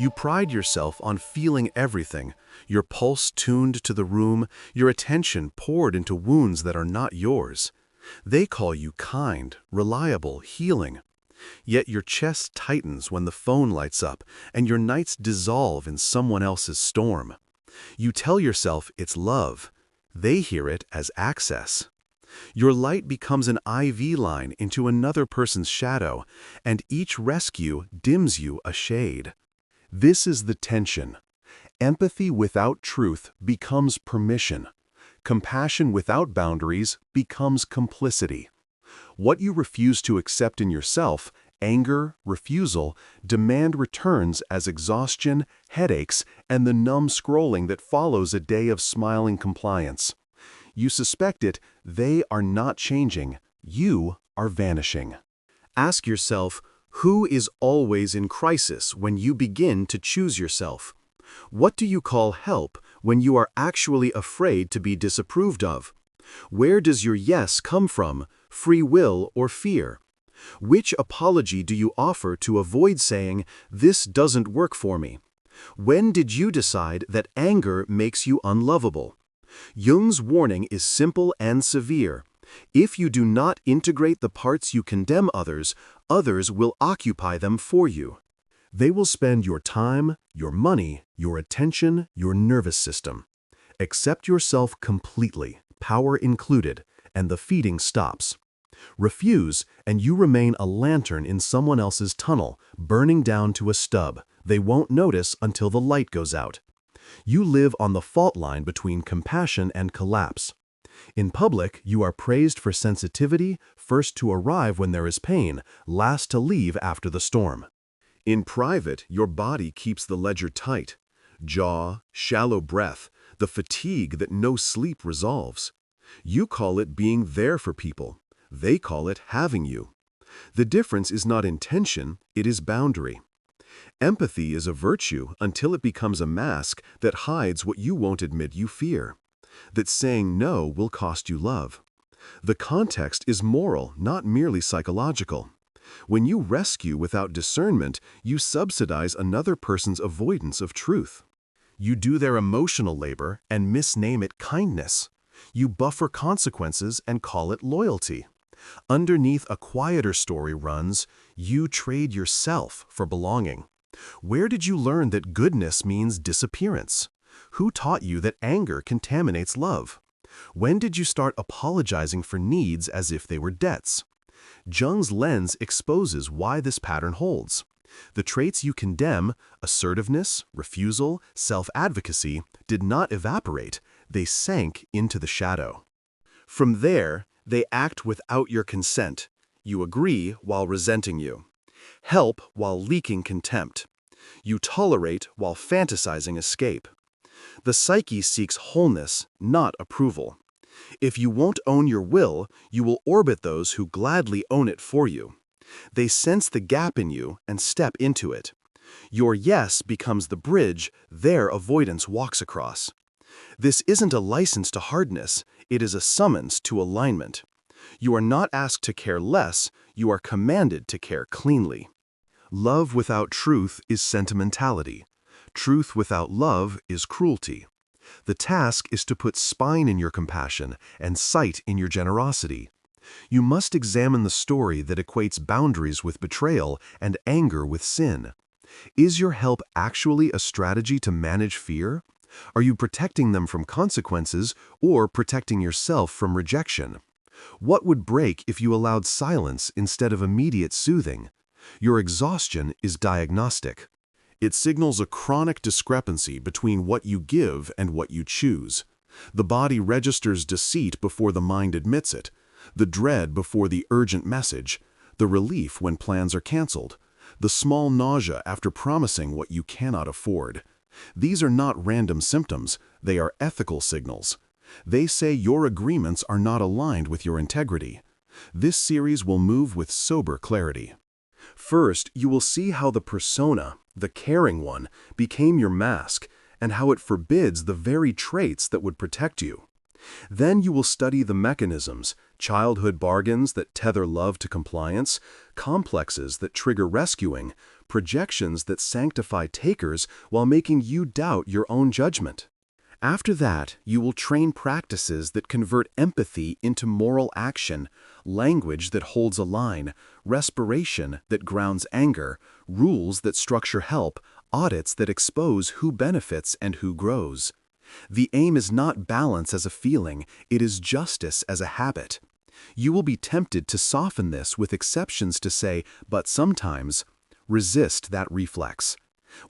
You pride yourself on feeling everything, your pulse tuned to the room, your attention poured into wounds that are not yours. They call you kind, reliable, healing. Yet your chest tightens when the phone lights up and your nights dissolve in someone else's storm. You tell yourself it's love. They hear it as access. Your light becomes an IV line into another person's shadow, and each rescue dims you a shade. This is the tension. Empathy without truth becomes permission. Compassion without boundaries becomes complicity. What you refuse to accept in yourself, anger, refusal, demand returns as exhaustion, headaches, and the numb scrolling that follows a day of smiling compliance. You suspect it, they are not changing, you are vanishing. Ask yourself, who is always in crisis when you begin to choose yourself? What do you call help when you are actually afraid to be disapproved of? Where does your yes come from, free will or fear? Which apology do you offer to avoid saying, "This doesn't work for me"? When did you decide that anger makes you unlovable? Jung's warning is simple and severe. If you do not integrate the parts you condemn others, others will occupy them for you. They will spend your time, your money, your attention, your nervous system. Accept yourself completely, power included, and the feeding stops. Refuse, and you remain a lantern in someone else's tunnel, burning down to a stub. They won't notice until the light goes out. You live on the fault line between compassion and collapse. In public, you are praised for sensitivity, first to arrive when there is pain, last to leave after the storm. In private, your body keeps the ledger tight. Jaw, shallow breath, the fatigue that no sleep resolves. You call it being there for people. They call it having you. The difference is not intention, it is boundary. Empathy is a virtue until it becomes a mask that hides what you won't admit you fear. That saying no will cost you love. The context is moral, not merely psychological. When you rescue without discernment, you subsidize another person's avoidance of truth. You do their emotional labor and misname it kindness. You buffer consequences and call it loyalty. Underneath a quieter story runs, you trade yourself for belonging. Where did you learn that goodness means disappearance? Who taught you that anger contaminates love? When did you start apologizing for needs as if they were debts? Jung's lens exposes why this pattern holds. The traits you condemn, assertiveness, refusal, self-advocacy, did not evaporate, they sank into the shadow. From there, they act without your consent. You agree while resenting you. Help while leaking contempt. You tolerate while fantasizing escape. The psyche seeks wholeness, not approval. If you won't own your will, you will orbit those who gladly own it for you. They sense the gap in you and step into it. Your yes becomes the bridge their avoidance walks across. This isn't a license to hardness, it is a summons to alignment. You are not asked to care less, you are commanded to care cleanly. Love without truth is sentimentality. Truth without love is cruelty. The task is to put spine in your compassion and sight in your generosity. You must examine the story that equates boundaries with betrayal and anger with sin. Is your help actually a strategy to manage fear? Are you protecting them from consequences or protecting yourself from rejection? What would break if you allowed silence instead of immediate soothing? Your exhaustion is diagnostic. It signals a chronic discrepancy between what you give and what you choose. The body registers deceit before the mind admits it, the dread before the urgent message, the relief when plans are canceled, the small nausea after promising what you cannot afford. These are not random symptoms, they are ethical signals. They say your agreements are not aligned with your integrity. This series will move with sober clarity. First, you will see how the persona, the caring one, became your mask, and how it forbids the very traits that would protect you. Then you will study the mechanisms, childhood bargains that tether love to compliance, complexes that trigger rescuing, projections that sanctify takers while making you doubt your own judgment. After that, you will train practices that convert empathy into moral action, language that holds a line, respiration that grounds anger, rules that structure help, audits that expose who benefits and who grows. The aim is not balance as a feeling, it is justice as a habit. You will be tempted to soften this with exceptions to say, but sometimes. Resist that reflex.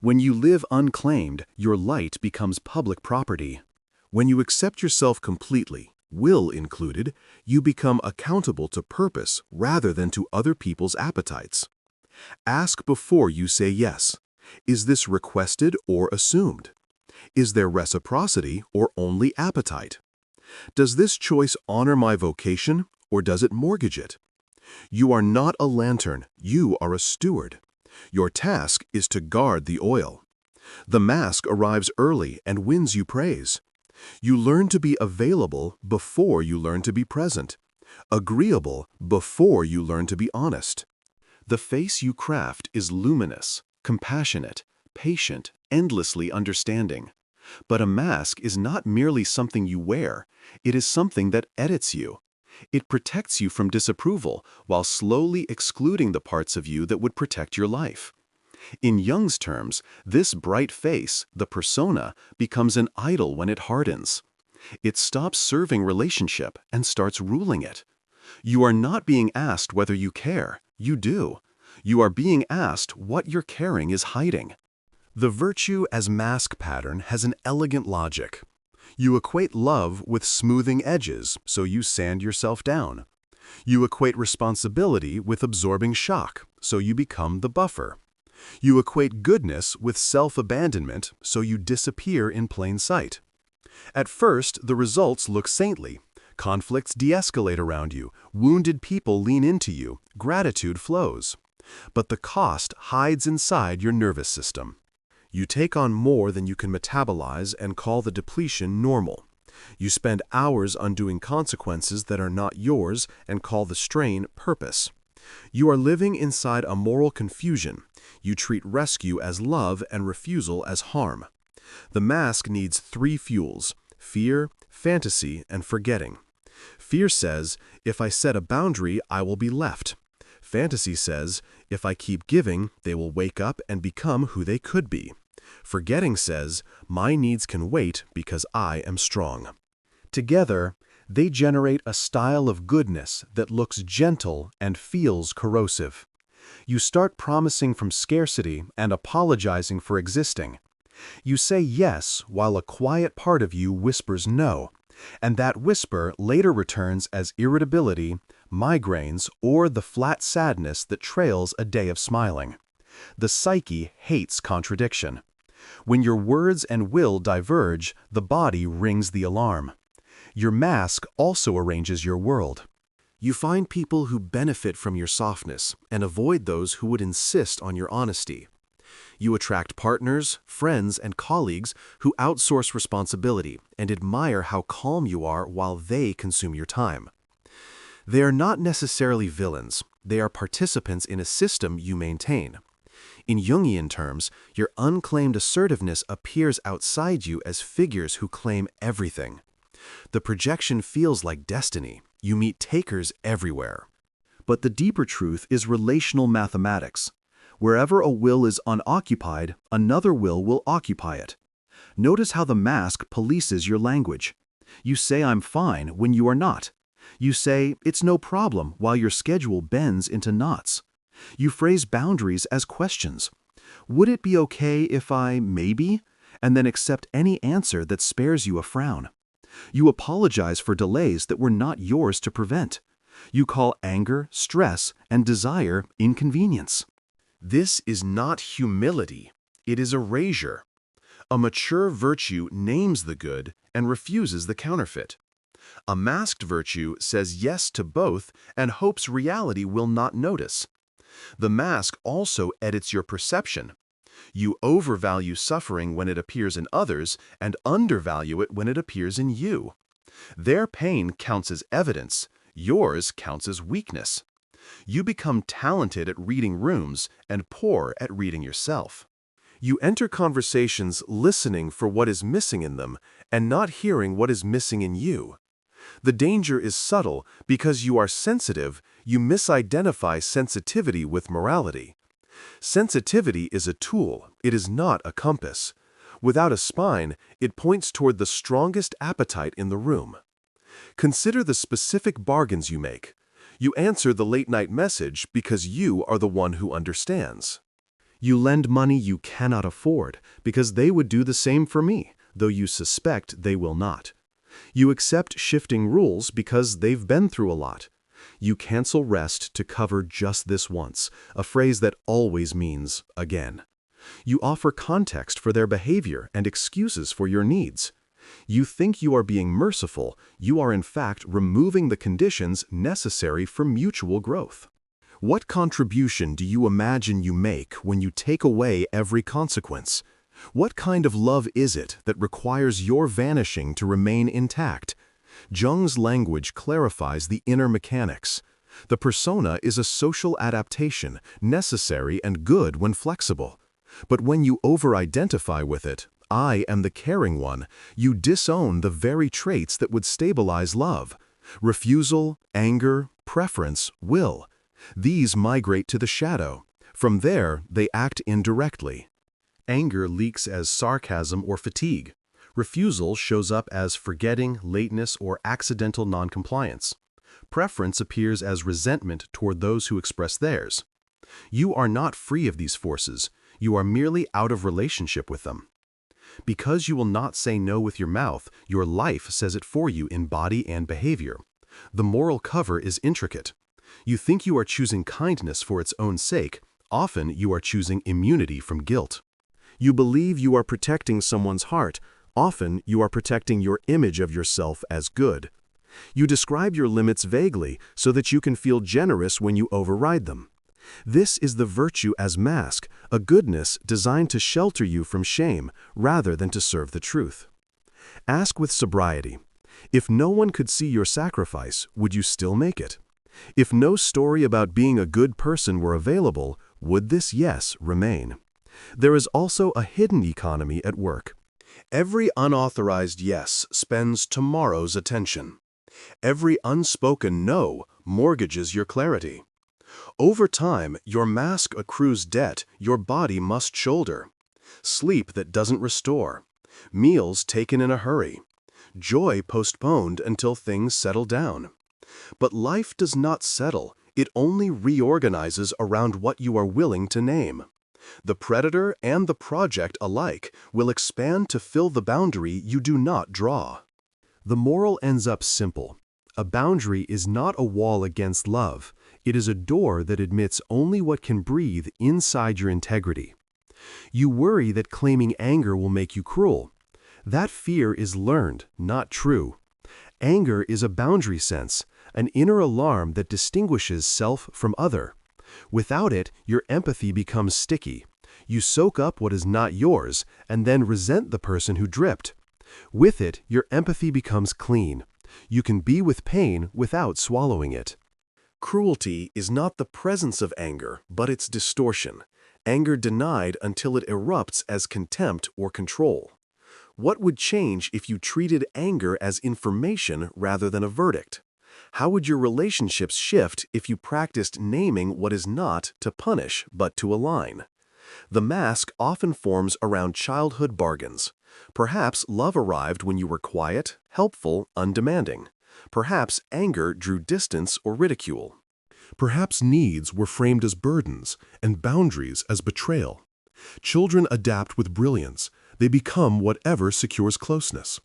When you live unclaimed, your light becomes public property. When you accept yourself completely, will included, you become accountable to purpose rather than to other people's appetites. Ask before you say yes. Is this requested or assumed? Is there reciprocity or only appetite? Does this choice honor my vocation or does it mortgage it? You are not a lantern, you are a steward. Your task is to guard the oil. The mask arrives early and wins you praise. You learn to be available before you learn to be present, agreeable before you learn to be honest. The face you craft is luminous, compassionate, patient, endlessly understanding. But a mask is not merely something you wear, it is something that edits you. It protects you from disapproval while slowly excluding the parts of you that would protect your life. In Jung's terms, this bright face, the persona, becomes an idol when it hardens. It stops serving relationship and starts ruling it. You are not being asked whether you care, you do. You are being asked what your caring is hiding. The virtue as mask pattern has an elegant logic. You equate love with smoothing edges, so you sand yourself down. You equate responsibility with absorbing shock, so you become the buffer. You equate goodness with self-abandonment, so you disappear in plain sight. At first, the results look saintly. Conflicts de-escalate around you, wounded people lean into you, gratitude flows. But the cost hides inside your nervous system. You take on more than you can metabolize and call the depletion normal. You spend hours undoing consequences that are not yours and call the strain purpose. You are living inside a moral confusion. You treat rescue as love and refusal as harm. The mask needs 3 fuels: fear, fantasy, and forgetting. Fear says, if I set a boundary, I will be left. Fantasy says, if I keep giving, they will wake up and become who they could be. Forgetting says, my needs can wait because I am strong. Together, they generate a style of goodness that looks gentle and feels corrosive. You start promising from scarcity and apologizing for existing. You say yes while a quiet part of you whispers no, and that whisper later returns as irritability, migraines, or the flat sadness that trails a day of smiling. The psyche hates contradiction. When your words and will diverge, the body rings the alarm. Your mask also arranges your world. You find people who benefit from your softness and avoid those who would insist on your honesty. You attract partners, friends, and colleagues who outsource responsibility and admire how calm you are while they consume your time. They are not necessarily villains. They are participants in a system you maintain. In Jungian terms, your unclaimed assertiveness appears outside you as figures who claim everything. The projection feels like destiny. You meet takers everywhere. But the deeper truth is relational mathematics. Wherever a will is unoccupied, another will occupy it. Notice how the mask polices your language. You say I'm fine when you are not. You say it's no problem while your schedule bends into knots. You phrase boundaries as questions. Would it be okay if I maybe? And then accept any answer that spares you a frown. You apologize for delays that were not yours to prevent. You call anger, stress, and desire inconvenience. This is not humility, it is erasure. A mature virtue names the good and refuses the counterfeit. A masked virtue says yes to both and hopes reality will not notice. The mask also edits your perception. You overvalue suffering when it appears in others and undervalue it when it appears in you. Their pain counts as evidence, yours counts as weakness. You become talented at reading rooms and poor at reading yourself. You enter conversations listening for what is missing in them and not hearing what is missing in you. The danger is subtle because you are sensitive, you misidentify sensitivity with morality. Sensitivity is a tool, it is not a compass. Without a spine, it points toward the strongest appetite in the room. Consider the specific bargains you make. You answer the late-night message because you are the one who understands. You lend money you cannot afford because they would do the same for me, though you suspect they will not. You accept shifting rules because they've been through a lot. You cancel rest to cover just this once, a phrase that always means again. You offer context for their behavior and excuses for your needs. You think you are being merciful, you are in fact removing the conditions necessary for mutual growth. What contribution do you imagine you make when you take away every consequence? What kind of love is it that requires your vanishing to remain intact? Jung's language clarifies the inner mechanics. The persona is a social adaptation, necessary and good when flexible. But when you over-identify with it, I am the caring one, you disown the very traits that would stabilize love. Refusal, anger, preference, will. These migrate to the shadow. From there, they act indirectly. Anger leaks as sarcasm or fatigue. Refusal shows up as forgetting, lateness, or accidental noncompliance. Preference appears as resentment toward those who express theirs. You are not free of these forces. You are merely out of relationship with them. Because you will not say no with your mouth, your life says it for you in body and behavior. The moral cover is intricate. You think you are choosing kindness for its own sake. Often you are choosing immunity from guilt. You believe you are protecting someone's heart. Often you are protecting your image of yourself as good. You describe your limits vaguely so that you can feel generous when you override them. This is the virtue as mask, a goodness designed to shelter you from shame rather than to serve the truth. Ask with sobriety. If no one could see your sacrifice, would you still make it? If no story about being a good person were available, would this yes remain? There is also a hidden economy at work. Every unauthorized yes spends tomorrow's attention. Every unspoken no mortgages your clarity. Over time, your mask accrues debt your body must shoulder. Sleep that doesn't restore. Meals taken in a hurry. Joy postponed until things settle down. But life does not settle, it only reorganizes around what you are willing to name. The predator and the project alike will expand to fill the boundary you do not draw. The moral ends up simple. A boundary is not a wall against love. It is a door that admits only what can breathe inside your integrity. You worry that claiming anger will make you cruel. That fear is learned, not true. Anger is a boundary sense, an inner alarm that distinguishes self from other. Without it, your empathy becomes sticky. You soak up what is not yours and then resent the person who dripped. With it, your empathy becomes clean. You can be with pain without swallowing it. Cruelty is not the presence of anger, but its distortion. Anger denied until it erupts as contempt or control. What would change if you treated anger as information rather than a verdict? How would your relationships shift if you practiced naming what is not to punish but to align? The mask often forms around childhood bargains. Perhaps love arrived when you were quiet, helpful, undemanding. Perhaps anger drew distance or ridicule. Perhaps needs were framed as burdens and boundaries as betrayal. Children adapt with brilliance. They become whatever secures closeness.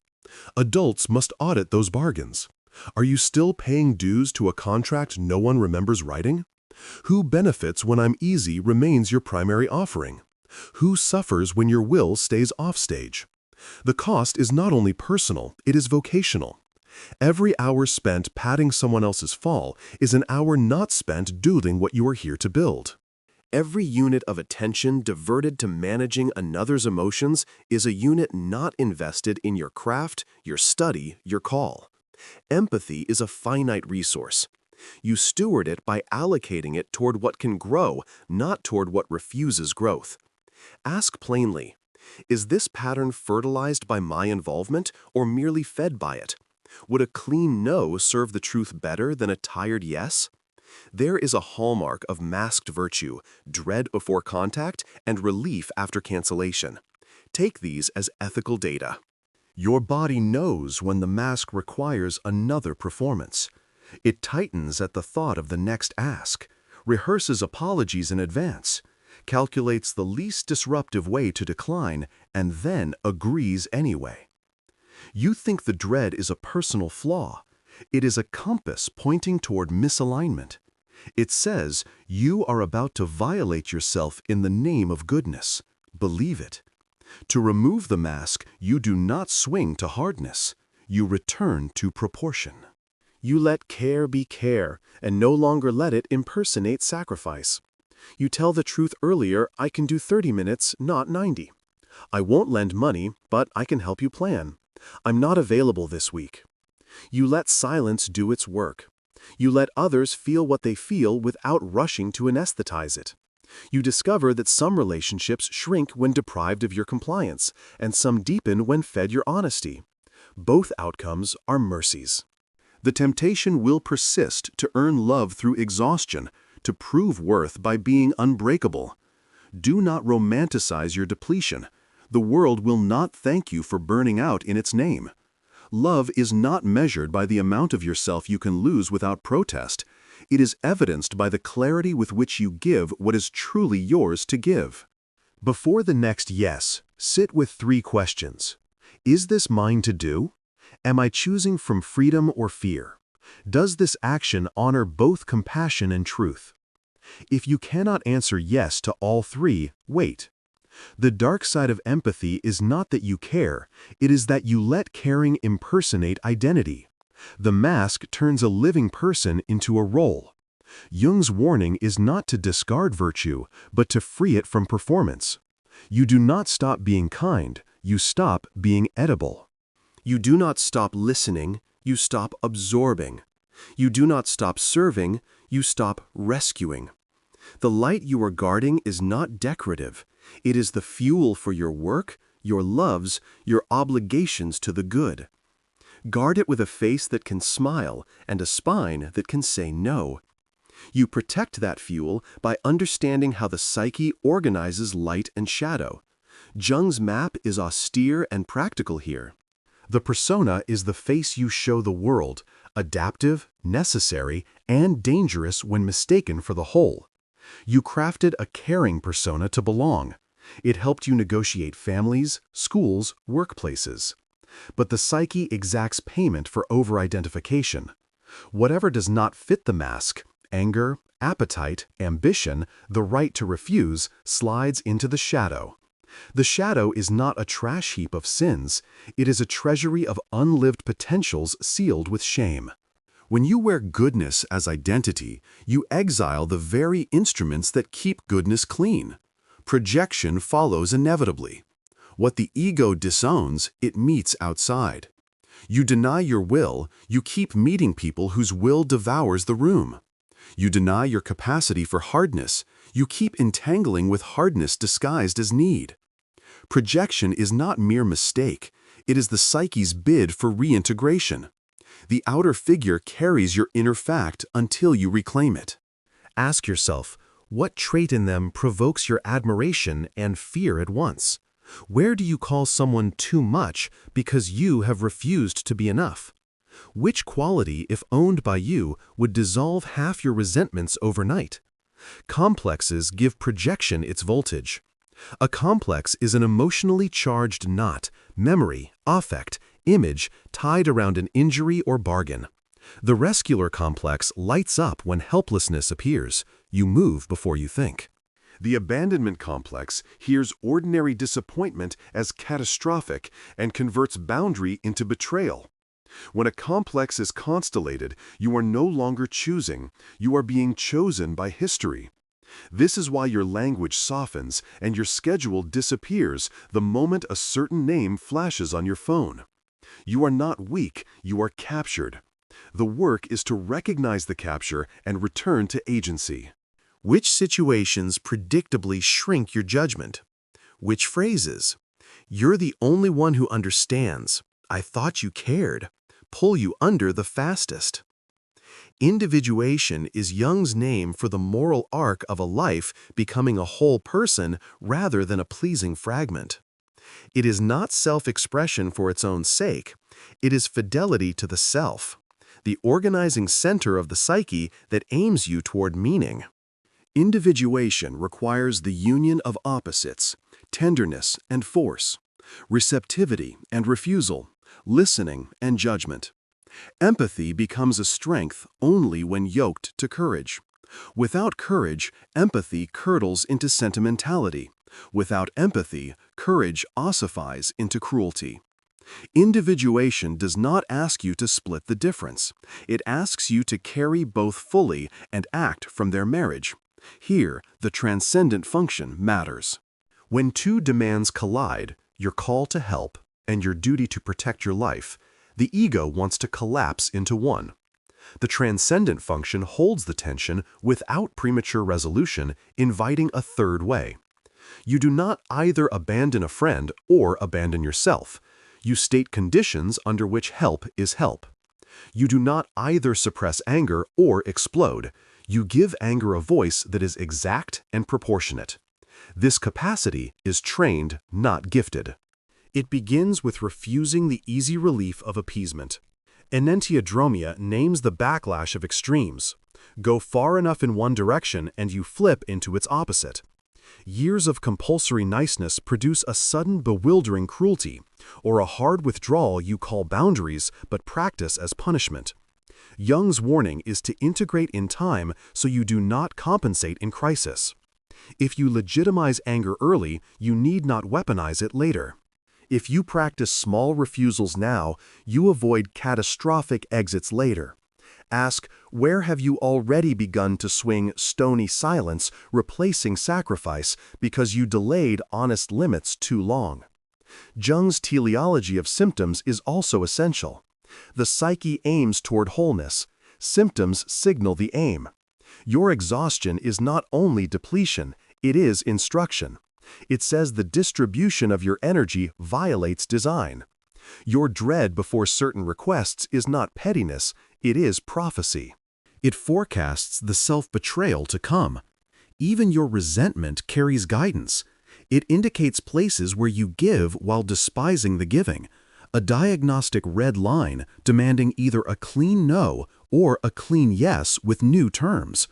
Adults must audit those bargains. Are you still paying dues to a contract no one remembers writing? Who benefits when I'm easy remains your primary offering? Who suffers when your will stays offstage? The cost is not only personal, it is vocational. Every hour spent padding someone else's fall is an hour not spent doing what you are here to build. Every unit of attention diverted to managing another's emotions is a unit not invested in your craft, your study, your call. Empathy is a finite resource. You steward it by allocating it toward what can grow, not toward what refuses growth. Ask plainly, is this pattern fertilized by my involvement or merely fed by it? Would a clean no serve the truth better than a tired yes? There is a hallmark of masked virtue, dread before contact and relief after cancellation. Take these as ethical data. Your body knows when the mask requires another performance. It tightens at the thought of the next ask, rehearses apologies in advance, calculates the least disruptive way to decline, and then agrees anyway. You think the dread is a personal flaw. It is a compass pointing toward misalignment. It says you are about to violate yourself in the name of goodness. Believe it. To remove the mask, you do not swing to hardness. You return to proportion. You let care be care and no longer let it impersonate sacrifice. You tell the truth earlier, I can do 30 minutes, not 90. I won't lend money, but I can help you plan. I'm not available this week. You let silence do its work. You let others feel what they feel without rushing to anesthetize it. You discover that some relationships shrink when deprived of your compliance, and some deepen when fed your honesty. Both outcomes are mercies. The temptation will persist to earn love through exhaustion, to prove worth by being unbreakable. Do not romanticize your depletion. The world will not thank you for burning out in its name. Love is not measured by the amount of yourself you can lose without protest. It is evidenced by the clarity with which you give what is truly yours to give. Before the next yes, sit with 3 questions. Is this mine to do? Am I choosing from freedom or fear? Does this action honor both compassion and truth? If you cannot answer yes to all 3, wait. The dark side of empathy is not that you care, it is that you let caring impersonate identity. The mask turns a living person into a role. Jung's warning is not to discard virtue, but to free it from performance. You do not stop being kind, you stop being edible. You do not stop listening, you stop absorbing. You do not stop serving, you stop rescuing. The light you are guarding is not decorative. It is the fuel for your work, your loves, your obligations to the good. Guard it with a face that can smile and a spine that can say no. You protect that fuel by understanding how the psyche organizes light and shadow. Jung's map is austere and practical here. The persona is the face you show the world, adaptive, necessary, and dangerous when mistaken for the whole. You crafted a caring persona to belong. It helped you negotiate families, schools, workplaces. But the psyche exacts payment for over-identification. Whatever does not fit the mask, anger, appetite, ambition, the right to refuse, slides into the shadow. The shadow is not a trash heap of sins, it is a treasury of unlived potentials sealed with shame. When you wear goodness as identity, you exile the very instruments that keep goodness clean. Projection follows inevitably. What the ego disowns, it meets outside. You deny your will, you keep meeting people whose will devours the room. You deny your capacity for hardness, you keep entangling with hardness disguised as need. Projection is not mere mistake, it is the psyche's bid for reintegration. The outer figure carries your inner fact until you reclaim it. Ask yourself, what trait in them provokes your admiration and fear at once? Where do you call someone too much because you have refused to be enough? Which quality, if owned by you, would dissolve half your resentments overnight? Complexes give projection its voltage. A complex is an emotionally charged knot, memory, affect, image tied around an injury or bargain. The rescuer complex lights up when helplessness appears. You move before you think. The abandonment complex hears ordinary disappointment as catastrophic and converts boundary into betrayal. When a complex is constellated, you are no longer choosing, you are being chosen by history. This is why your language softens and your schedule disappears the moment a certain name flashes on your phone. You are not weak, you are captured. The work is to recognize the capture and return to agency. Which situations predictably shrink your judgment? Which phrases? You're the only one who understands. I thought you cared. Pull you under the fastest. Individuation is Jung's name for the moral arc of a life becoming a whole person rather than a pleasing fragment. It is not self-expression for its own sake. It is fidelity to the self, the organizing center of the psyche that aims you toward meaning. Individuation requires the union of opposites, tenderness and force, receptivity and refusal, listening and judgment. Empathy becomes a strength only when yoked to courage. Without courage, empathy curdles into sentimentality. Without empathy, courage ossifies into cruelty. Individuation does not ask you to split the difference. It asks you to carry both fully and act from their marriage. Here, the transcendent function matters. When two demands collide, your call to help and your duty to protect your life, the ego wants to collapse into one. The transcendent function holds the tension without premature resolution, inviting a third way. You do not either abandon a friend or abandon yourself. You state conditions under which help is help. You do not either suppress anger or explode. You give anger a voice that is exact and proportionate. This capacity is trained, not gifted. It begins with refusing the easy relief of appeasement. Enantiodromia names the backlash of extremes. Go far enough in one direction and you flip into its opposite. Years of compulsory niceness produce a sudden bewildering cruelty, or a hard withdrawal you call boundaries but practice as punishment. Jung's warning is to integrate in time so you do not compensate in crisis. If you legitimize anger early, you need not weaponize it later. If you practice small refusals now, you avoid catastrophic exits later. Ask, where have you already begun to swing stony silence, replacing sacrifice, because you delayed honest limits too long? Jung's teleology of symptoms is also essential. The psyche aims toward wholeness. Symptoms signal the aim. Your exhaustion is not only depletion, it is instruction. It says the distribution of your energy violates design. Your dread before certain requests is not pettiness, it is prophecy. It forecasts the self-betrayal to come. Even your resentment carries guidance. It indicates places where you give while despising the giving, a diagnostic red line demanding either a clean no or a clean yes with new terms.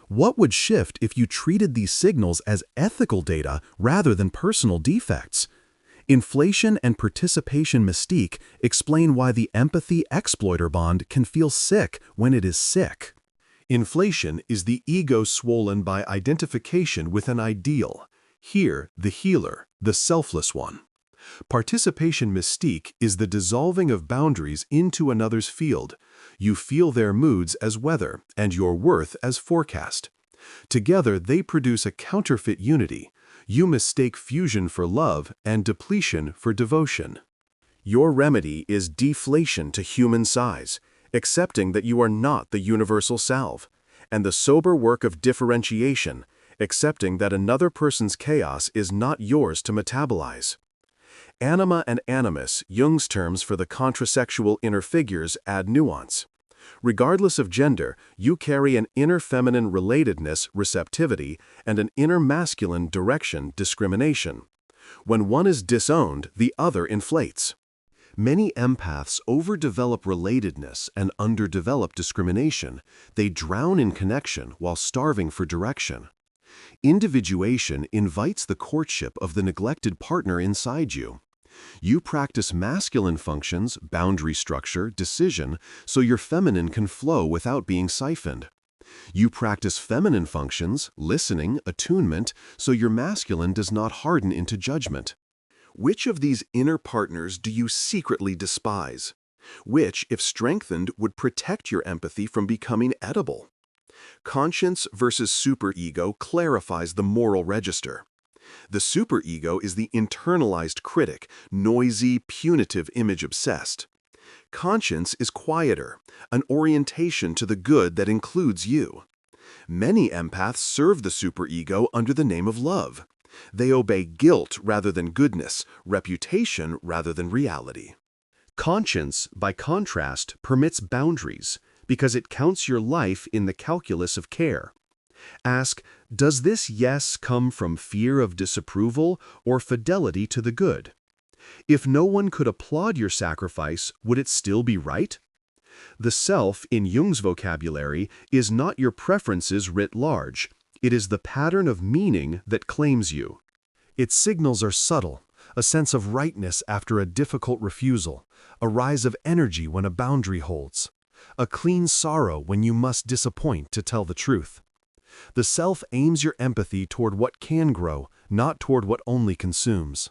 What would shift if you treated these signals as ethical data rather than personal defects? Inflation and participation mystique explain why the empathy-exploiter bond can feel sick when it is sick. Inflation is the ego swollen by identification with an ideal. Here, the healer, the selfless one. Participation mystique is the dissolving of boundaries into another's field. You feel their moods as weather and your worth as forecast. Together, they produce a counterfeit unity. You mistake fusion for love and depletion for devotion. Your remedy is deflation to human size, accepting that you are not the universal salve, and the sober work of differentiation, accepting that another person's chaos is not yours to metabolize. Anima and animus, Jung's terms for the contrasexual inner figures, add nuance. Regardless of gender, you carry an inner feminine relatedness, receptivity, and an inner masculine direction, discrimination. When one is disowned, the other inflates. Many empaths overdevelop relatedness and underdevelop discrimination. They drown in connection while starving for direction. Individuation invites the courtship of the neglected partner inside you. You practice masculine functions, boundary structure, decision, so your feminine can flow without being siphoned. You practice feminine functions, listening, attunement, so your masculine does not harden into judgment. Which of these inner partners do you secretly despise? Which, if strengthened, would protect your empathy from becoming edible? Conscience versus superego clarifies the moral register. The superego is the internalized critic, noisy, punitive image-obsessed. Conscience is quieter, an orientation to the good that includes you. Many empaths serve the superego under the name of love. They obey guilt rather than goodness, reputation rather than reality. Conscience, by contrast, permits boundaries because it counts your life in the calculus of care. Ask, does this yes come from fear of disapproval or fidelity to the good? If no one could applaud your sacrifice, would it still be right? The self, in Jung's vocabulary, is not your preferences writ large. It is the pattern of meaning that claims you. Its signals are subtle, a sense of rightness after a difficult refusal, a rise of energy when a boundary holds, a clean sorrow when you must disappoint to tell the truth. The self aims your empathy toward what can grow, not toward what only consumes.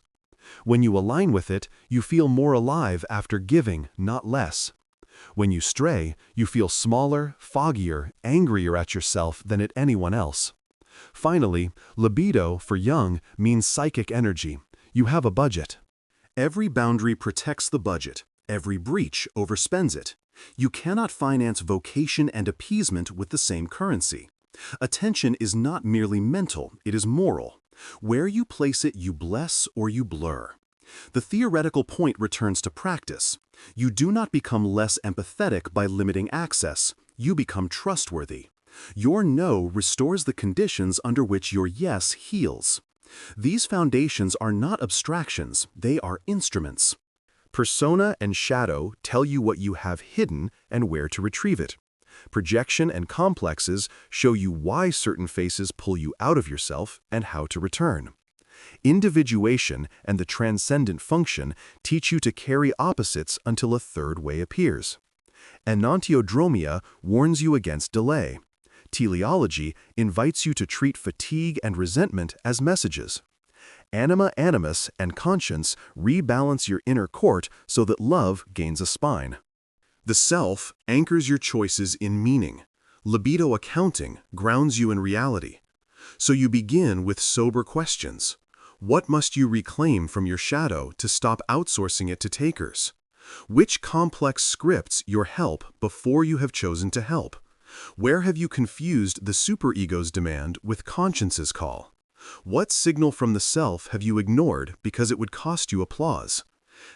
When you align with it, you feel more alive after giving, not less. When you stray, you feel smaller, foggier, angrier at yourself than at anyone else. Finally, libido, for Jung, means psychic energy. You have a budget. Every boundary protects the budget. Every breach overspends it. You cannot finance vocation and appeasement with the same currency. Attention is not merely mental, it is moral. Where you place it, you bless or you blur. The theoretical point returns to practice. You do not become less empathetic by limiting access. You become trustworthy. Your no restores the conditions under which your yes heals. These foundations are not abstractions, they are instruments. Persona and shadow tell you what you have hidden and where to retrieve it. Projection and complexes show you why certain faces pull you out of yourself and how to return. Individuation and the transcendent function teach you to carry opposites until a third way appears. Enantiodromia warns you against delay. Teleology invites you to treat fatigue and resentment as messages. Anima animus and conscience rebalance your inner court so that love gains a spine. The self anchors your choices in meaning. Libido accounting grounds you in reality. So you begin with sober questions. What must you reclaim from your shadow to stop outsourcing it to takers? Which complex scripts your help before you have chosen to help? Where have you confused the superego's demand with conscience's call? What signal from the self have you ignored because it would cost you applause?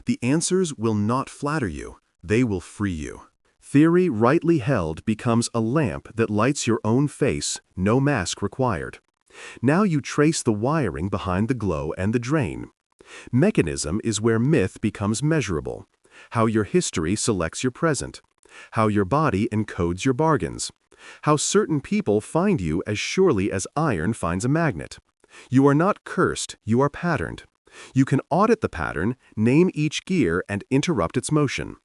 The answers will not flatter you. They will free you. Theory rightly held becomes a lamp that lights your own face, no mask required. Now you trace the wiring behind the glow and the drain. Mechanism is where myth becomes measurable. How your history selects your present. How your body encodes your bargains. How certain people find you as surely as iron finds a magnet. You are not cursed, you are patterned. You can audit the pattern, name each gear, and interrupt its motion.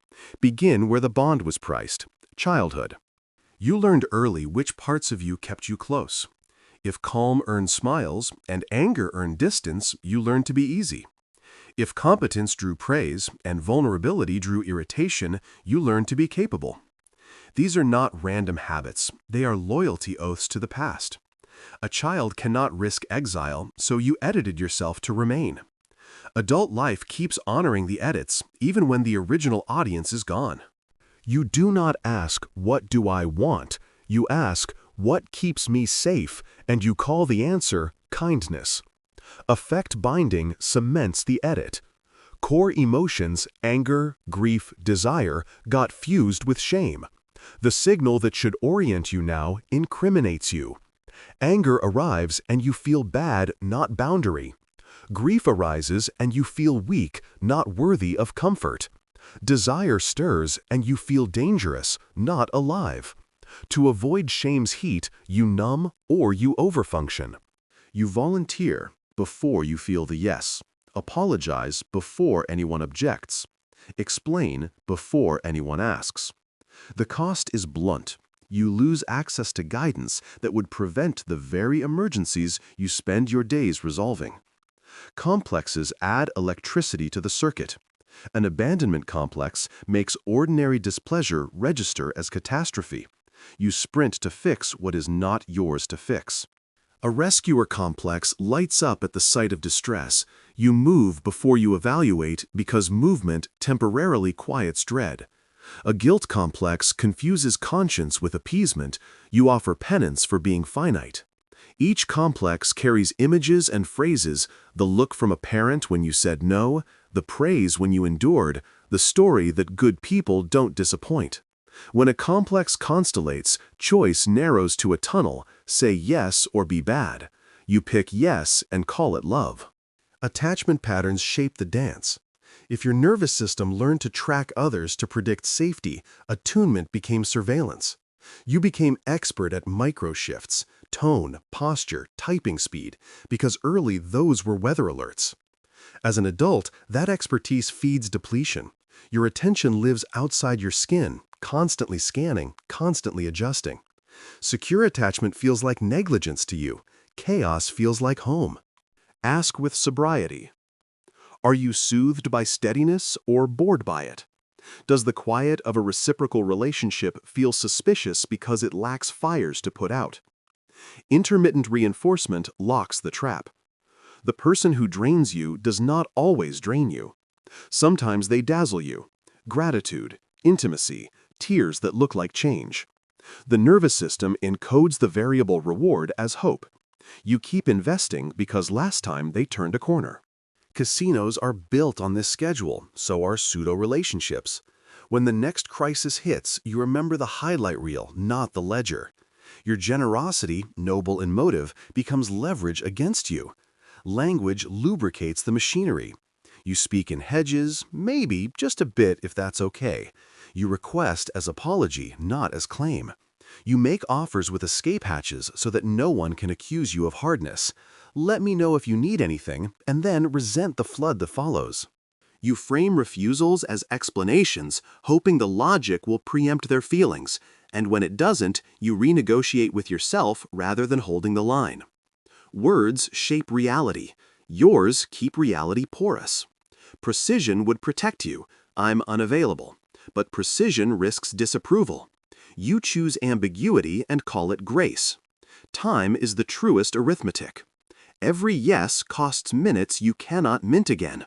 Begin where the bond was priced, childhood. You learned early which parts of you kept you close. If calm earned smiles and anger earned distance, you learned to be easy. If competence drew praise and vulnerability drew irritation, you learned to be capable. These are not random habits, they are loyalty oaths to the past. A child cannot risk exile, so you edited yourself to remain. Adult life keeps honoring the edits, even when the original audience is gone. You do not ask, "What do I want?" You ask, "What keeps me safe?" and you call the answer kindness. Affect binding cements the edit. Core emotions, anger, grief, desire, got fused with shame. The signal that should orient you now incriminates you. Anger arrives and you feel bad, not boundary. Grief arises and you feel weak, not worthy of comfort. Desire stirs and you feel dangerous, not alive. To avoid shame's heat, you numb or you overfunction. You volunteer before you feel the yes. Apologize before anyone objects. Explain before anyone asks. The cost is blunt. You lose access to guidance that would prevent the very emergencies you spend your days resolving. Complexes add electricity to the circuit. An abandonment complex makes ordinary displeasure register as catastrophe. You sprint to fix what is not yours to fix. A rescuer complex lights up at the sight of distress. You move before you evaluate because movement temporarily quiets dread. A guilt complex confuses conscience with appeasement. You offer penance for being finite. Each complex carries images and phrases: the look from a parent when you said no, the praise when you endured, the story that good people don't disappoint. When a complex constellates, choice narrows to a tunnel: say yes or be bad. You pick yes and call it love. Attachment patterns shape the dance. If your nervous system learned to track others to predict safety, attunement became surveillance. You became expert at micro-shifts, tone, posture, typing speed, because early those were weather alerts. As an adult, that expertise feeds depletion. Your attention lives outside your skin, constantly scanning, constantly adjusting. Secure attachment feels like negligence to you. Chaos feels like home. Ask with sobriety. Are you soothed by steadiness or bored by it? Does the quiet of a reciprocal relationship feel suspicious because it lacks fires to put out? Intermittent reinforcement locks the trap. The person who drains you does not always drain you. Sometimes they dazzle you. Gratitude, intimacy, tears that look like change. The nervous system encodes the variable reward as hope. You keep investing because last time they turned a corner. Casinos are built on this schedule, so are pseudo-relationships. When the next crisis hits, you remember the highlight reel, not the ledger. Your generosity, noble in motive, becomes leverage against you. Language lubricates the machinery. You speak in hedges, maybe just a bit if that's okay. You request as apology, not as claim. You make offers with escape hatches so that no one can accuse you of hardness. Let me know if you need anything, and then resent the flood that follows. You frame refusals as explanations, hoping the logic will preempt their feelings, and when it doesn't, you renegotiate with yourself rather than holding the line. Words shape reality. Yours keep reality porous. Precision would protect you. I'm unavailable. But precision risks disapproval. You choose ambiguity and call it grace. Time is the truest arithmetic. Every yes costs minutes you cannot mint again.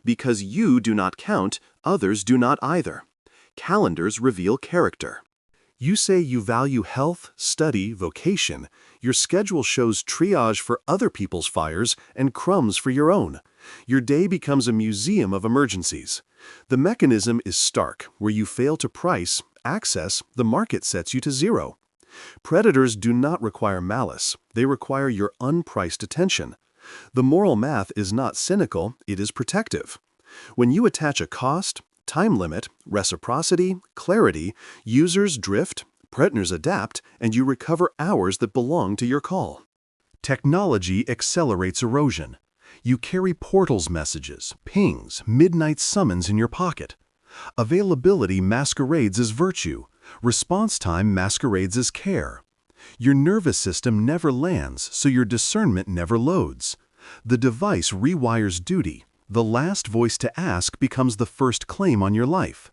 Because you do not count, others do not either. Calendars reveal character. You say you value health, study, vocation. Your schedule shows triage for other people's fires and crumbs for your own. Your day becomes a museum of emergencies. The mechanism is stark. Where you fail to price, access, the market sets you to zero. Predators do not require malice. They require your unpriced attention. The moral math is not cynical, it is protective. When you attach a cost, time limit, reciprocity, clarity, users drift, partners adapt, and you recover hours that belong to your call. Technology accelerates erosion. You carry portals messages, pings, midnight summons in your pocket. Availability masquerades as virtue. Response time masquerades as care. Your nervous system never lands, so your discernment never loads. The device rewires duty. The last voice to ask becomes the first claim on your life.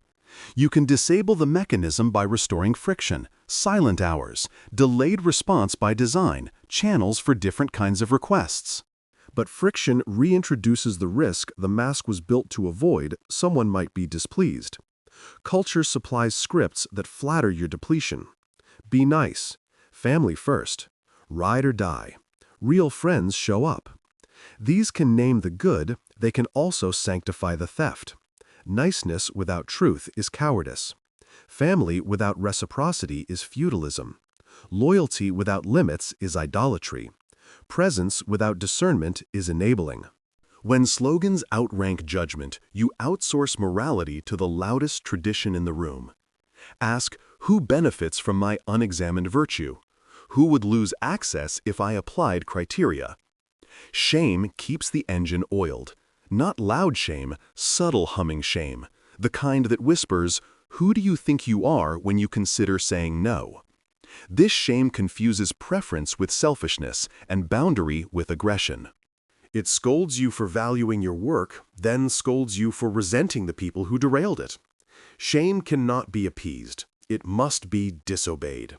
You can disable the mechanism by restoring friction, silent hours, delayed response by design, channels for different kinds of requests. But friction reintroduces the risk the mask was built to avoid. Someone might be displeased. Culture supplies scripts that flatter your depletion. Be nice. Family first. Ride or die. Real friends show up. These can name the good, they can also sanctify the theft. Niceness without truth is cowardice. Family without reciprocity is feudalism. Loyalty without limits is idolatry. Presence without discernment is enabling. When slogans outrank judgment, you outsource morality to the loudest tradition in the room. Ask, who benefits from my unexamined virtue? Who would lose access if I applied criteria? Shame keeps the engine oiled. Not loud shame, subtle humming shame. The kind that whispers, who do you think you are when you consider saying no? This shame confuses preference with selfishness and boundary with aggression. It scolds you for valuing your work, then scolds you for resenting the people who derailed it. Shame cannot be appeased. It must be disobeyed.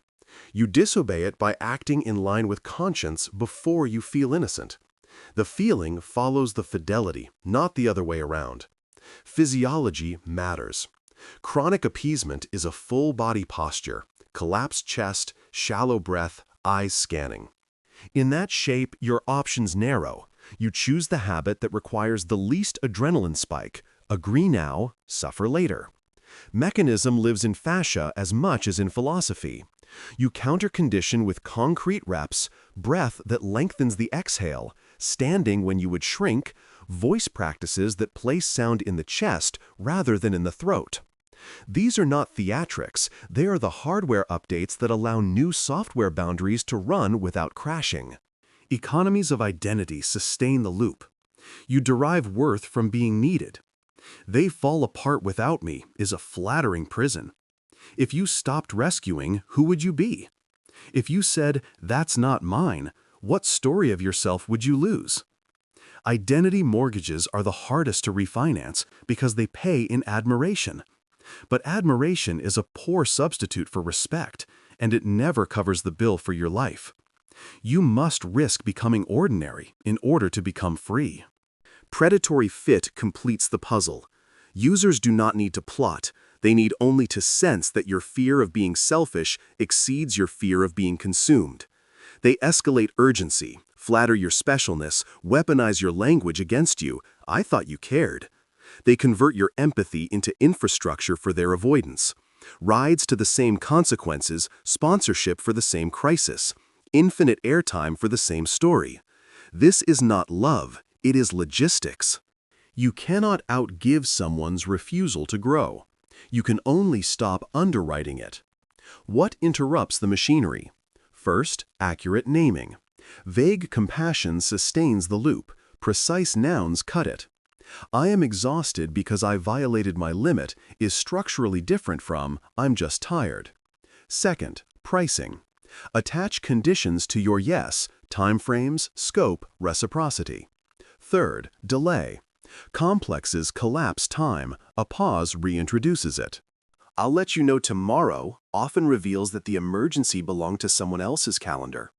You disobey it by acting in line with conscience before you feel innocent. The feeling follows the fidelity, not the other way around. Physiology matters. Chronic appeasement is a full-body posture, collapsed chest, shallow breath, eyes scanning. In that shape, your options narrow. You choose the habit that requires the least adrenaline spike. Agree now, suffer later. Mechanism lives in fascia as much as in philosophy. You counter-condition with concrete reps, breath that lengthens the exhale, standing when you would shrink, voice practices that place sound in the chest rather than in the throat. These are not theatrics, they are the hardware updates that allow new software boundaries to run without crashing. Economies of identity sustain the loop. You derive worth from being needed. They fall apart without me is a flattering prison. If you stopped rescuing, who would you be? If you said, that's not mine, what story of yourself would you lose? Identity mortgages are the hardest to refinance because they pay in admiration. But admiration is a poor substitute for respect, and it never covers the bill for your life. You must risk becoming ordinary in order to become free. Predatory fit completes the puzzle. Users do not need to plot. They need only to sense that your fear of being selfish exceeds your fear of being consumed. They escalate urgency, flatter your specialness, weaponize your language against you. I thought you cared. They convert your empathy into infrastructure for their avoidance. Rides to the same consequences, sponsorship for the same crisis, infinite airtime for the same story. This is not love, it is logistics. You cannot outgive someone's refusal to grow. You can only stop underwriting it. What interrupts the machinery? First, accurate naming. Vague compassion sustains the loop. Precise nouns cut it. I am exhausted because I violated my limit is structurally different from I'm just tired. Second, pricing. Attach conditions to your yes, timeframes, scope, reciprocity. Third, delay. Complexes collapse time, a pause reintroduces it. I'll let you know tomorrow often reveals that the emergency belonged to someone else's calendar.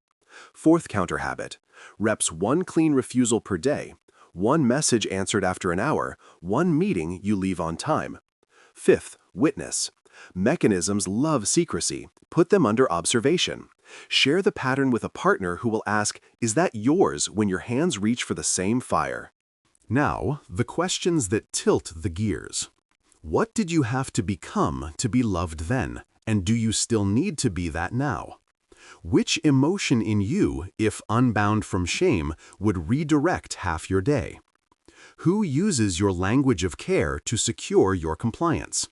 Fourth counter habit. Reps one clean refusal per day. One message answered after an hour, one meeting you leave on time. Fifth, witness. Mechanisms love secrecy. Put them under observation. Share the pattern with a partner who will ask, is that yours when your hands reach for the same fire? Now, the questions that tilt the gears. What did you have to become to be loved then, and do you still need to be that now? Which emotion in you, if unbound from shame, would redirect half your day? Who uses your language of care to secure your compliance?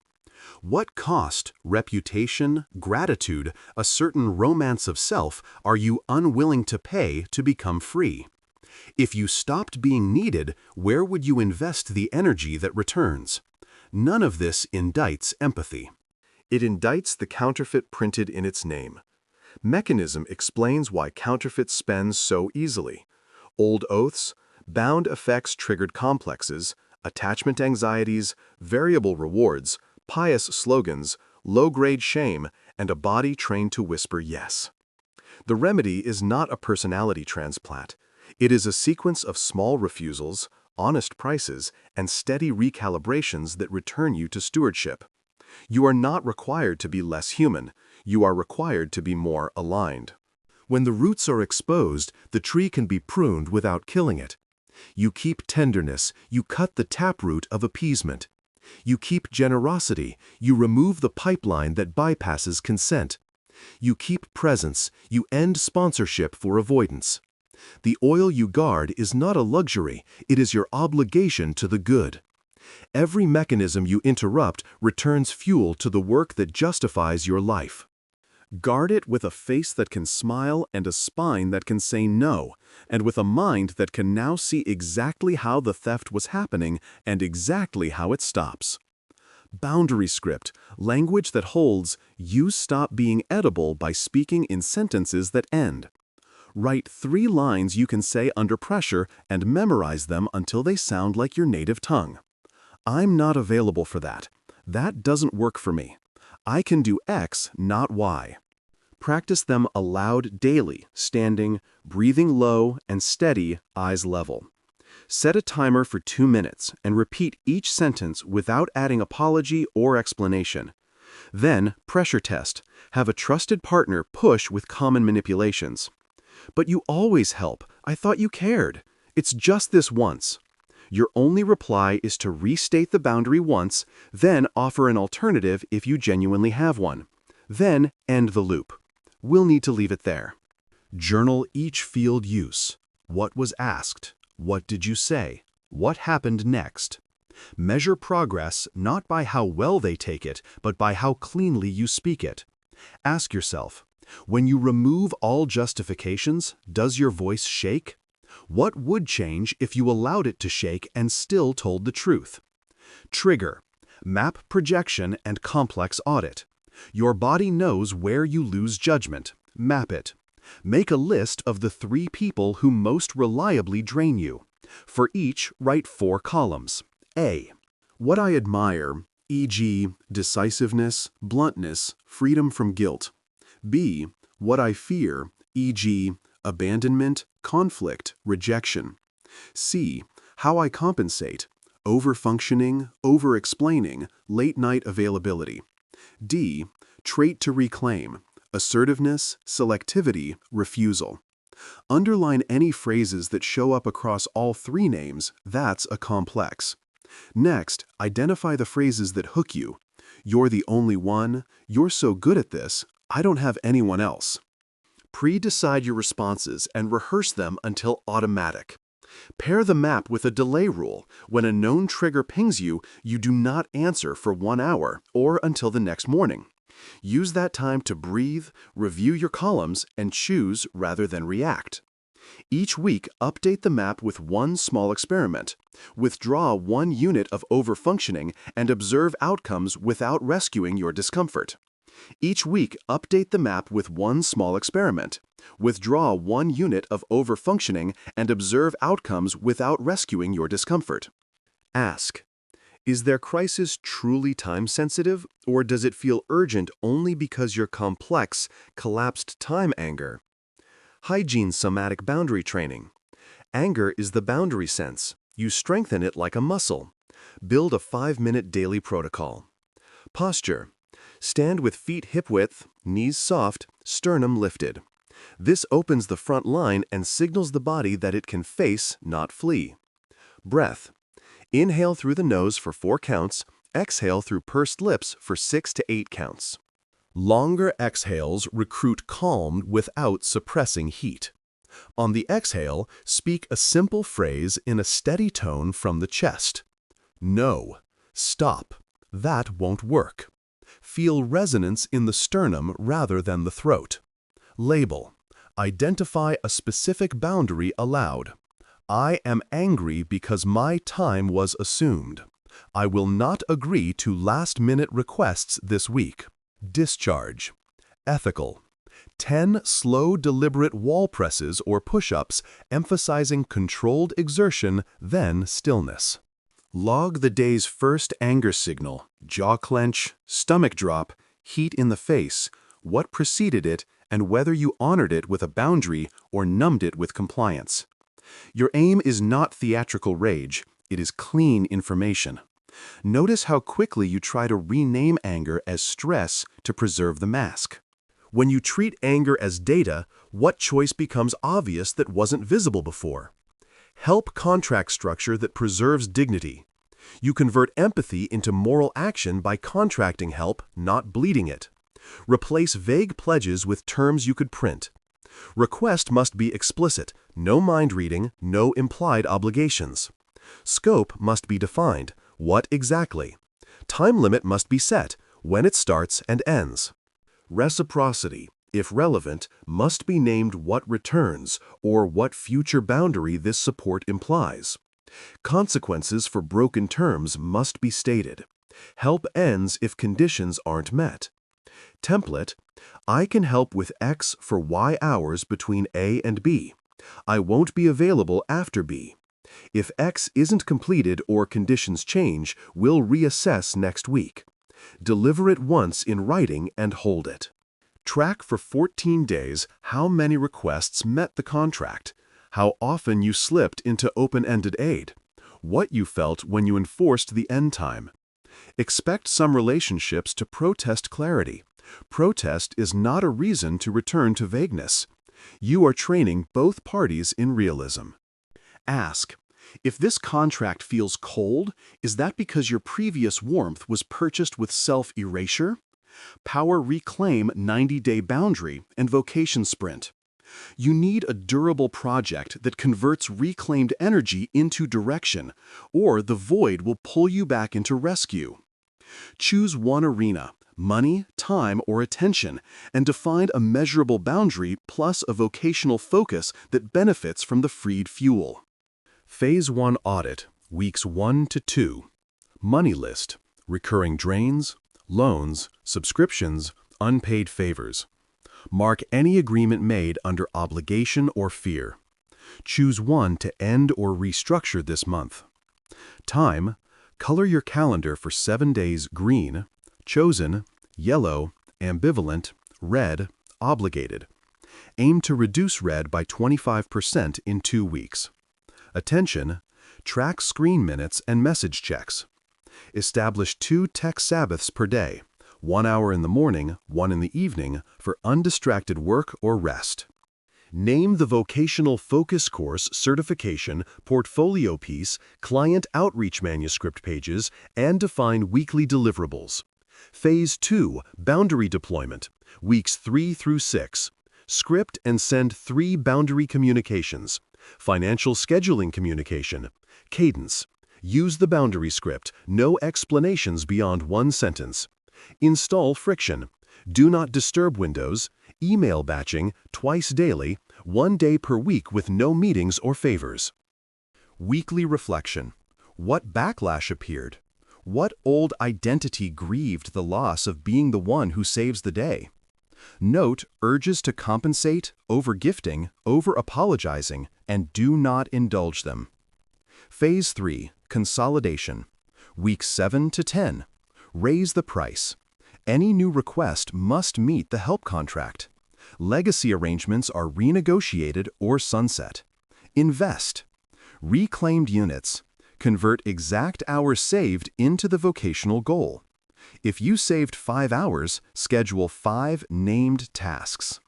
What cost, reputation, gratitude, a certain romance of self are you unwilling to pay to become free? If you stopped being needed, where would you invest the energy that returns? None of this indicts empathy. It indicts the counterfeit printed in its name. Mechanism explains why counterfeit spends so easily. Old oaths, bound effects triggered complexes, attachment anxieties, variable rewards, pious slogans, low-grade shame, and a body trained to whisper yes. The remedy is not a personality transplant. It is a sequence of small refusals, honest prices, and steady recalibrations that return you to stewardship. You are not required to be less human. You are required to be more aligned. When the roots are exposed, the tree can be pruned without killing it. You keep tenderness, you cut the taproot of appeasement. You keep generosity, you remove the pipeline that bypasses consent. You keep presence, you end sponsorship for avoidance. The oil you guard is not a luxury, it is your obligation to the good. Every mechanism you interrupt returns fuel to the work that justifies your life. Guard it with a face that can smile and a spine that can say no, and with a mind that can now see exactly how the theft was happening and exactly how it stops. Boundary script, language that holds, you stop being edible by speaking in sentences that end. Write 3 lines you can say under pressure and memorize them until they sound like your native tongue. I'm not available for that. That doesn't work for me. I can do X, not Y. Practice them aloud daily, standing, breathing low and steady, eyes level. Set a timer for 2 minutes and repeat each sentence without adding apology or explanation. Then, pressure test. Have a trusted partner push with common manipulations. "But you always help. I thought you cared. It's just this once." Your only reply is to restate the boundary once, then offer an alternative if you genuinely have one. Then end the loop. We'll need to leave it there. Journal each field use. What was asked? What did you say? What happened next? Measure progress not by how well they take it, but by how cleanly you speak it. Ask yourself, when you remove all justifications, does your voice shake? What would change if you allowed it to shake and still told the truth? Trigger. Map projection and complex audit. Your body knows where you lose judgment. Map it. Make a list of the 3 people who most reliably drain you. For each, write 4 columns. A. What I admire, e.g., decisiveness, bluntness, freedom from guilt. B. What I fear, e.g., abandonment, conflict, rejection. C. How I compensate, overfunctioning, over-explaining, late-night availability. D. Trait to reclaim, assertiveness, selectivity, refusal. Underline any phrases that show up across all 3 names. That's a complex. Next, identify the phrases that hook you. "You're the only one," "You're so good at this," "I don't have anyone else." Pre-decide your responses and rehearse them until automatic. Pair the map with a delay rule. When a known trigger pings you, you do not answer for 1 hour or until the next morning. Use that time to breathe, review your columns, and choose rather than react. Each week, update the map with 1 small experiment. Withdraw 1 unit of overfunctioning and observe outcomes without rescuing your discomfort. Each week, update the map with 1 small experiment. Withdraw 1 unit of overfunctioning and observe outcomes without rescuing your discomfort. Ask, is their crisis truly time-sensitive, or does it feel urgent only because your complex, collapsed time anger? Hygiene somatic boundary training. Anger is the boundary sense. You strengthen it like a muscle. Build a 5-minute daily protocol. Posture. Stand with feet hip-width, knees soft, sternum lifted. This opens the front line and signals the body that it can face, not flee. Breath. Inhale through the nose for 4 counts, exhale through pursed lips for 6 to 8 counts. Longer exhales recruit calm without suppressing heat. On the exhale, speak a simple phrase in a steady tone from the chest. No. Stop. That won't work. Feel resonance in the sternum rather than the throat. Label. Identify a specific boundary aloud. I am angry because my time was assumed. I will not agree to last-minute requests this week. Discharge. Ethical. 10 slow, deliberate wall presses or push-ups emphasizing controlled exertion, then stillness. Log the day's first anger signal, jaw clench, stomach drop, heat in the face, what preceded it, and whether you honored it with a boundary or numbed it with compliance. Your aim is not theatrical rage, it is clean information. Notice how quickly you try to rename anger as stress to preserve the mask. When you treat anger as data, what choice becomes obvious that wasn't visible before? Help contract structure that preserves dignity. You convert empathy into moral action by contracting help, not bleeding it. Replace vague pledges with terms you could print. Request must be explicit, no mind reading, no implied obligations. Scope must be defined, what exactly? Time limit must be set, when it starts and ends. Reciprocity, if relevant, must be named what returns or what future boundary this support implies. Consequences for broken terms must be stated. Help ends if conditions aren't met. Template, I can help with X for Y hours between A and B. I won't be available after B. If X isn't completed or conditions change, we'll reassess next week. Deliver it once in writing and hold it. Track for 14 days how many requests met the contract, how often you slipped into open-ended aid, what you felt when you enforced the end time. Expect some relationships to protest clarity. Protest is not a reason to return to vagueness. You are training both parties in realism. Ask, if this contract feels cold, is that because your previous warmth was purchased with self-erasure? Power Reclaim 90-day boundary and vocation sprint. You need a durable project that converts reclaimed energy into direction, or the void will pull you back into rescue. Choose one arena, money, time, or attention, and define a measurable boundary plus a vocational focus that benefits from the freed fuel. Phase 1 Audit, Weeks 1 to 2. Money List, recurring drains, loans, subscriptions, unpaid favors. Mark any agreement made under obligation or fear. Choose one to end or restructure this month. Time, color your calendar for 7 days green, chosen, yellow, ambivalent, red, obligated. Aim to reduce red by 25% in 2 weeks. Attention, track screen minutes and message checks. Establish 2 tech Sabbaths per day, 1 hour in the morning, 1 in the evening, for undistracted work or rest. Name the vocational focus course, certification, portfolio piece, client outreach manuscript pages, and define weekly deliverables. Phase 2, Boundary Deployment, Weeks 3 through 6. Script and send 3 boundary communications. Financial scheduling communication. Cadence. Use the boundary script, no explanations beyond 1 sentence. Install friction. Do not disturb windows. Email batching, twice daily, 1 day per week with no meetings or favors. Weekly reflection. What backlash appeared? What old identity grieved the loss of being the one who saves the day? Note urges to compensate, over-gifting, over-apologizing, and do not indulge them. Phase 3, Consolidation. Weeks 7 to 10. Raise the price. Any new request must meet the help contract. Legacy arrangements are renegotiated or sunset. Invest. Reclaimed units. Convert exact hours saved into the vocational goal. If you saved 5 hours, schedule 5 named tasks.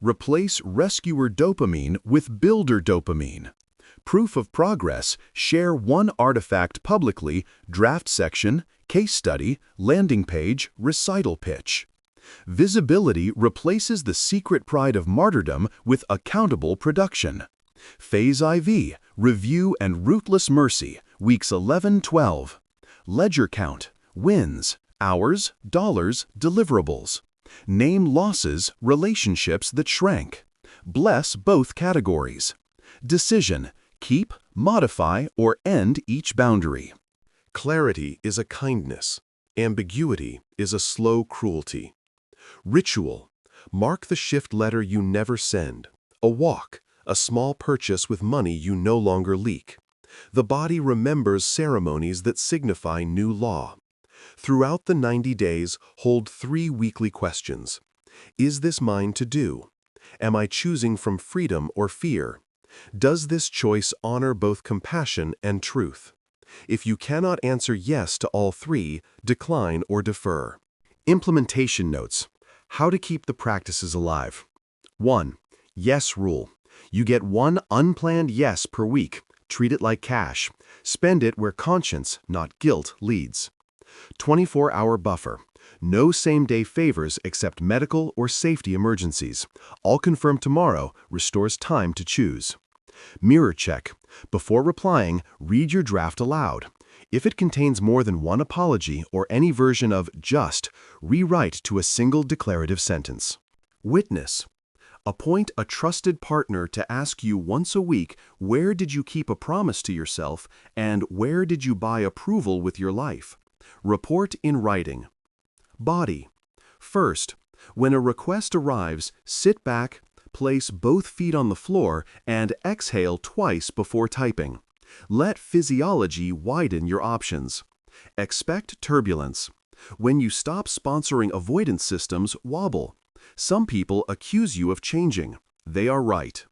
Replace rescuer dopamine with builder dopamine. Proof of progress, share 1 artifact publicly, draft section, case study, landing page, recital pitch. Visibility replaces the secret pride of martyrdom with accountable production. Phase IV, Review and Ruthless Mercy, Weeks 11-12. Ledger count, wins, hours, dollars, deliverables. Name losses, relationships that shrank. Bless both categories. Decision, keep, modify, or end each boundary. Clarity is a kindness. Ambiguity is a slow cruelty. Ritual, mark the shift letter you never send. A walk, a small purchase with money you no longer leak. The body remembers ceremonies that signify new law. Throughout the 90 days, hold 3 weekly questions. Is this mine to do? Am I choosing from freedom or fear? Does this choice honor both compassion and truth? If you cannot answer yes to all 3, decline or defer. Implementation notes. How to keep the practices alive. 1. Yes rule. You get 1 unplanned yes per week. Treat it like cash. Spend it where conscience, not guilt, leads. 24-hour buffer. No same-day favors except medical or safety emergencies. All confirmed tomorrow restores time to choose. Mirror check. Before replying, read your draft aloud. If it contains more than 1 apology or any version of just, rewrite to a single declarative sentence. Witness. Appoint a trusted partner to ask you once a week, where did you keep a promise to yourself and where did you buy approval with your life? Report in writing. Body. First, when a request arrives, sit back, place both feet on the floor, and exhale twice before typing. Let physiology widen your options. Expect turbulence. When you stop sponsoring avoidance systems, wobble. Some people accuse you of changing. They are right.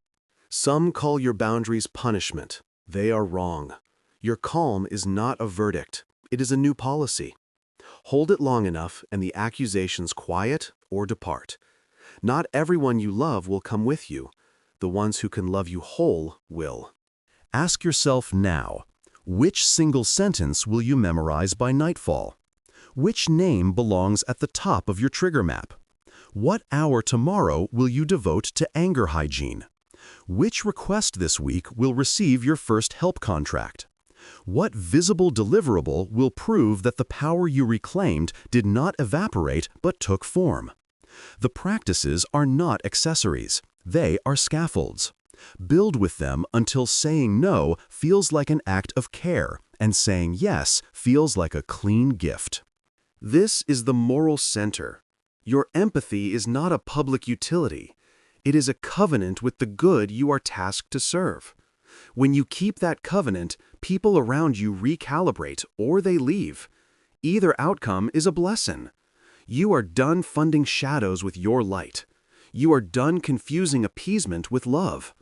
Some call your boundaries punishment. They are wrong. Your calm is not a verdict. It is a new policy. Hold it long enough and the accusations quiet or depart. Not everyone you love will come with you. The ones who can love you whole will. Ask yourself now, which single sentence will you memorize by nightfall? Which name belongs at the top of your trigger map? What hour tomorrow will you devote to anger hygiene? Which request this week will receive your first help contract? What visible deliverable will prove that the power you reclaimed did not evaporate but took form? The practices are not accessories. They are scaffolds. Build with them until saying no feels like an act of care and saying yes feels like a clean gift. This is the moral center. Your empathy is not a public utility. It is a covenant with the good you are tasked to serve. When you keep that covenant, people around you recalibrate or they leave. Either outcome is a blessing. You are done funding shadows with your light. You are done confusing appeasement with love.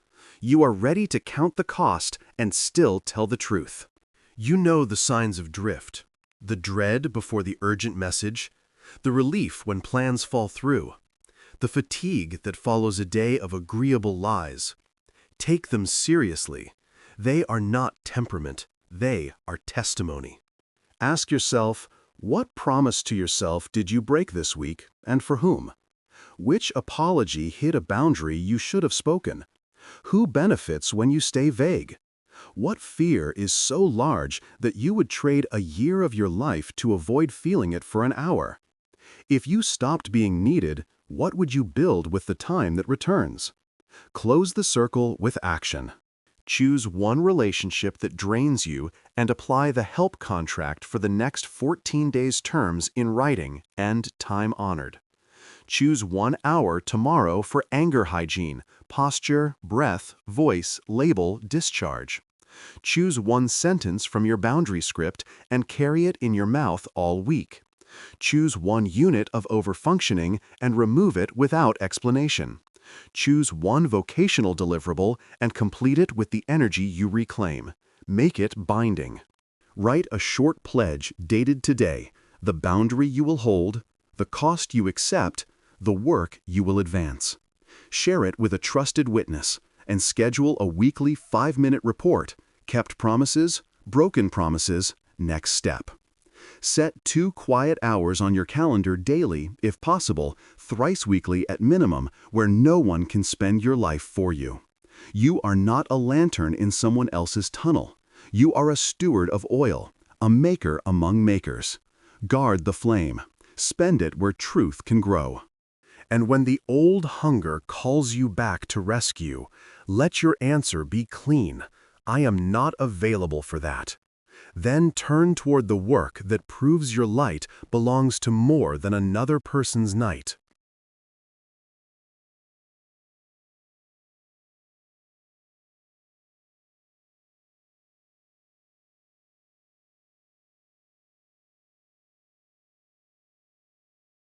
You are ready to count the cost and still tell the truth. You know the signs of drift, the dread before the urgent message, the relief when plans fall through, the fatigue that follows a day of agreeable lies. Take them seriously. They are not temperament. They are testimony. Ask yourself, what promise to yourself did you break this week, and for whom? Which apology hit a boundary you should have spoken? Who benefits when you stay vague? What fear is so large that you would trade a year of your life to avoid feeling it for an hour? If you stopped being needed, what would you build with the time that returns? Close the circle with action. Choose one relationship that drains you and apply the help contract for the next 14 days' terms in writing and time-honored. Choose 1 hour tomorrow for anger hygiene, posture, breath, voice, label, discharge. Choose 1 sentence from your boundary script and carry it in your mouth all week. Choose 1 unit of overfunctioning and remove it without explanation. Choose 1 vocational deliverable and complete it with the energy you reclaim. Make it binding. Write a short pledge dated today, the boundary you will hold, the cost you accept, the work you will advance. Share it with a trusted witness and schedule a weekly 5-minute report, kept promises, broken promises, next step. Set 2 quiet hours on your calendar daily, if possible, thrice weekly at minimum, where no one can spend your life for you. You are not a lantern in someone else's tunnel. You are a steward of oil, a maker among makers. Guard the flame. Spend it where truth can grow. And when the old hunger calls you back to rescue, let your answer be clean. I am not available for that. Then turn toward the work that proves your light belongs to more than another person's night.